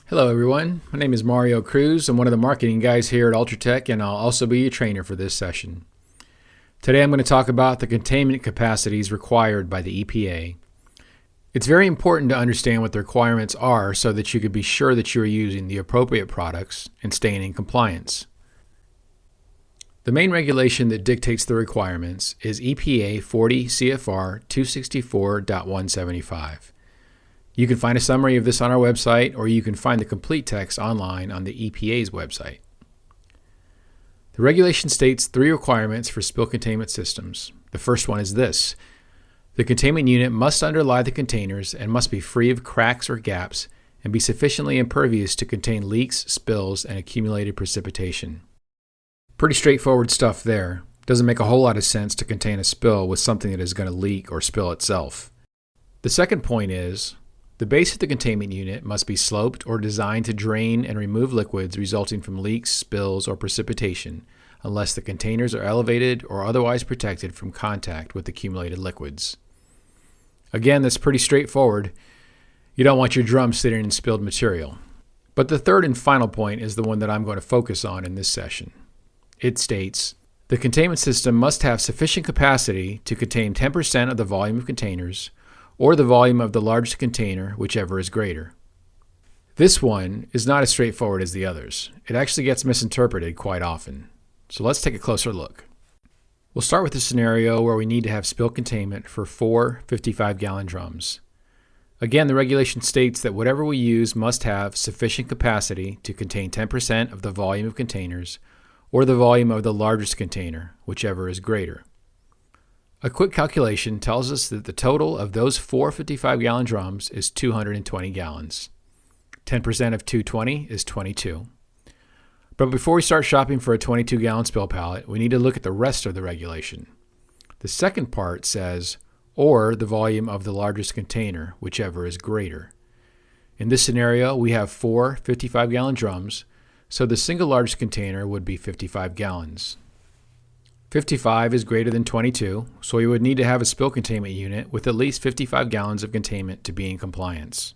Hello everyone, my name is Mario Cruz. I'm one of the marketing guys here at UltraTech, and I'll also be your trainer for this session. Today I'm going to talk about the containment capacities required by the EPA. It's very important to understand what the requirements are so that you can be sure that you are using the appropriate products and staying in compliance. The main regulation that dictates the requirements is EPA 40 CFR 264.175. You can find a summary of this on our website, or you can find the complete text online on the EPA's website. The regulation states 3 requirements for spill containment systems. The first one is this: the containment unit must underlie the containers and must be free of cracks or gaps and be sufficiently impervious to contain leaks, spills, and accumulated precipitation. Pretty straightforward stuff there. Doesn't make a whole lot of sense to contain a spill with something that is going to leak or spill itself. The second point is, the base of the containment unit must be sloped or designed to drain and remove liquids resulting from leaks, spills, or precipitation, unless the containers are elevated or otherwise protected from contact with accumulated liquids. Again, that's pretty straightforward. You don't want your drum sitting in spilled material. But the third and final point is the one that I'm going to focus on in this session. It states, the containment system must have sufficient capacity to contain 10% of the volume of containers, or the volume of the largest container, whichever is greater. This one is not as straightforward as the others. It actually gets misinterpreted quite often. So let's take a closer look. We'll start with a scenario where we need to have spill containment for 4 55-gallon drums. Again, the regulation states that whatever we use must have sufficient capacity to contain 10% of the volume of containers, or the volume of the largest container, whichever is greater. A quick calculation tells us that the total of those 4 55-gallon drums is 220 gallons. 10% of 220 is 22. But before we start shopping for a 22-gallon spill pallet, we need to look at the rest of the regulation. The second part says, or the volume of the largest container, whichever is greater. In this scenario, we have 4 55-gallon drums, so the single largest container would be 55 gallons. 55 is greater than 22, so we would need to have a spill containment unit with at least 55 gallons of containment to be in compliance.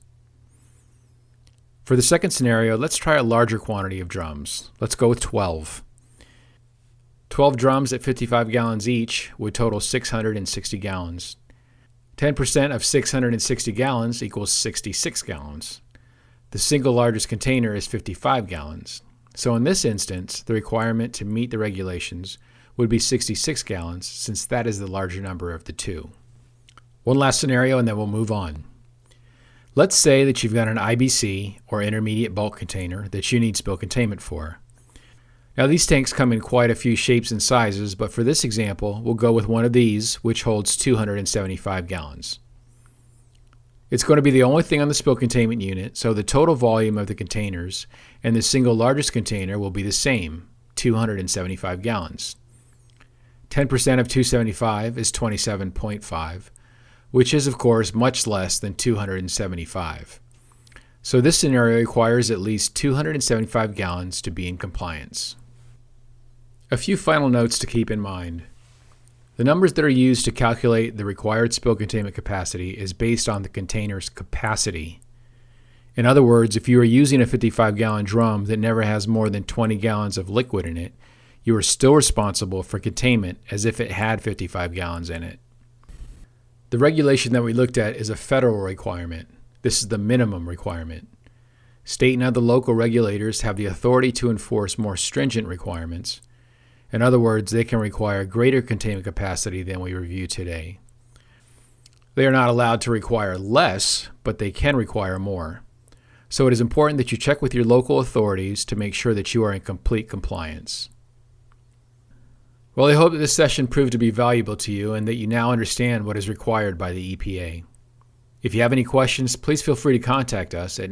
For the second scenario, let's try a larger quantity of drums. Let's go with 12. 12 drums at 55 gallons each would total 660 gallons. 10% of 660 gallons equals 66 gallons. The single largest container is 55 gallons. So in this instance, the requirement to meet the regulations would be 66 gallons, since that is the larger number of the two. One last scenario and then we'll move on. Let's say that you've got an IBC, or intermediate bulk container, that you need spill containment for. Now these tanks come in quite a few shapes and sizes, but for this example, we'll go with one of these, which holds 275 gallons. It's going to be the only thing on the spill containment unit, so the total volume of the containers and the single largest container will be the same, 275 gallons. 10% of 275 is 27.5, which is of course much less than 275. So this scenario requires at least 275 gallons to be in compliance. A few final notes to keep in mind. The numbers that are used to calculate the required spill containment capacity is based on the container's capacity. In other words, if you are using a 55-gallon drum that never has more than 20 gallons of liquid in it, you are still responsible for containment as if it had 55 gallons in it. The regulation that we looked at is a federal requirement. This is the minimum requirement. State and other local regulators have the authority to enforce more stringent requirements. In other words, they can require greater containment capacity than we review today. They are not allowed to require less, but they can require more. So it is important that you check with your local authorities to make sure that you are in complete compliance. Well, I hope that this session proved to be valuable to you and that you now understand what is required by the EPA. If you have any questions, please feel free to contact us at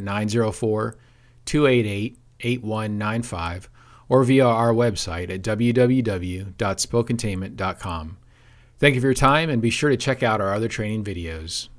904-288-8195 or via our website at www.spillcontainment.com. Thank you for your time, and be sure to check out our other training videos.